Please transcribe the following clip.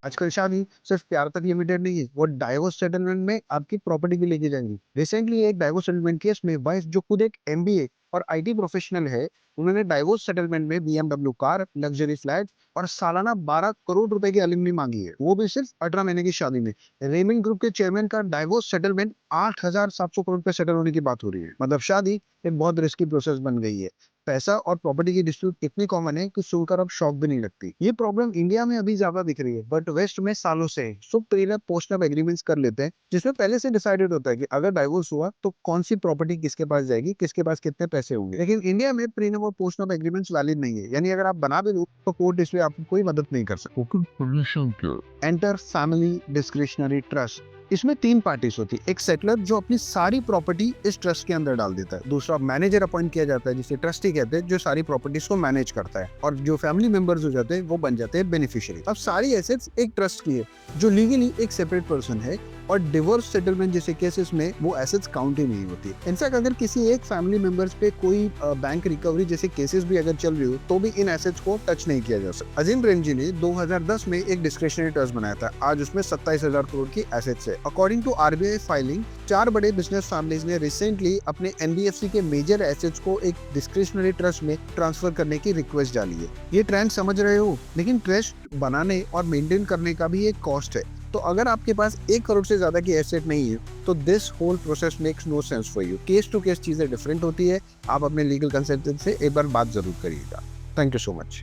आजकल शादी सिर्फ प्यार तक लिमिटेड नहीं है, वो डाइवोर्स सेटलमेंट में आपकी प्रॉपर्टी भी लेके जाएंगी। रिसेंटली एक डाइवोर्स सेटलमेंट केस में वाइफ जो खुद एक एमबीए और आईटी प्रोफेशनल है, उन्होंने डाइवोर्स सेटलमेंट में बीएमडब्ल्यू कार, लग्जरी फ्लैट और सालाना 12 करोड़ रुपए की एलिमनी मांगी है, वो भी सिर्फ 18 महीने की शादी में। रेमिंग ग्रुप के चेयरमैन का डाइवोर्स सेटलमेंट 8,700 करोड़ पे सेटल होने की बात हो रही है। मतलब शादी एक बहुत रिस्की प्रोसेस बन गई है। पैसा और प्रॉपर्टी की डिस्प्यूट इतनी कॉमन है कि सुनकर अब शॉक भी नहीं लगती। ये प्रॉब्लम इंडिया में अभी ज्यादा दिख रही है, बट वेस्ट में सालों से है। सब प्रीनप पोस्टनप एग्रीमेंट्स कर लेते हैं, जिसमें पहले से डिसाइडेड होता है कि अगर डाइवोर्स हुआ तो कौन सी प्रॉपर्टी किसके पास जाएगी, किसके पास कितने पैसे होंगे। लेकिन इंडिया में प्रीनप और पोस्टनप एग्रीमेंट्स वैलिड नहीं है, यानी अगर आप बना भी दो तो कोर्ट इसमें आपकी कोई मदद नहीं कर सकती। ओके, पोजीशन क्या है? Enter family discretionary trust. इसमें तीन पार्टीज होती है। एक सेटलर जो अपनी सारी प्रॉपर्टी इस ट्रस्ट के अंदर डाल देता है। दूसरा मैनेजर अपॉइंट किया जाता है, जिसे ट्रस्टी कहते हैं, जो सारी प्रॉपर्टीज को मैनेज करता है। और जो फैमिली मेंबर्स हो जाते हैं वो बन जाते हैं बेनिफिशियरी। अब सारी एसेट्स एक ट्रस्ट की है, जो लीगली एक सेपरेट पर्सन है। और डिवोर्स सेटलमेंट जैसे केसेस में वो एसेट्स काउंट ही नहीं होती। इनफैक्ट अगर किसी एक फैमिली मेंबर्स पे कोई बैंक रिकवरी जैसे केसेस भी अगर चल रही हो तो भी इन एसेट्स को टच नहीं किया जा सकता। अजीम प्रेमजी ने 2010 में एक डिस्क्रिशनरी ट्रस्ट बनाया था। आज उसमें 27,000 करोड़ की एसेट्स है। अकॉर्डिंग टू आरबीआई फाइलिंग, 4 बड़े बिजनेस फैमिलीज ने रिसेंटली अपने एनबीएफसी के मेजर एसेट्स को एक डिस्क्रिशनरी ट्रस्ट में ट्रांसफर करने की रिक्वेस्ट डाली है। ये ट्रेंड समझ रहे हो, लेकिन ट्रस्ट बनाने और मेंटेन करने का भी एक कॉस्ट है। तो अगर आपके पास 1 करोड़ से ज्यादा की एसेट नहीं है तो this whole process makes no sense for you. Case to case चीजें डिफरेंट होती है। आप अपने लीगल कंसल्टेंट से एक बार बात जरूर करिएगा। Thank you so much.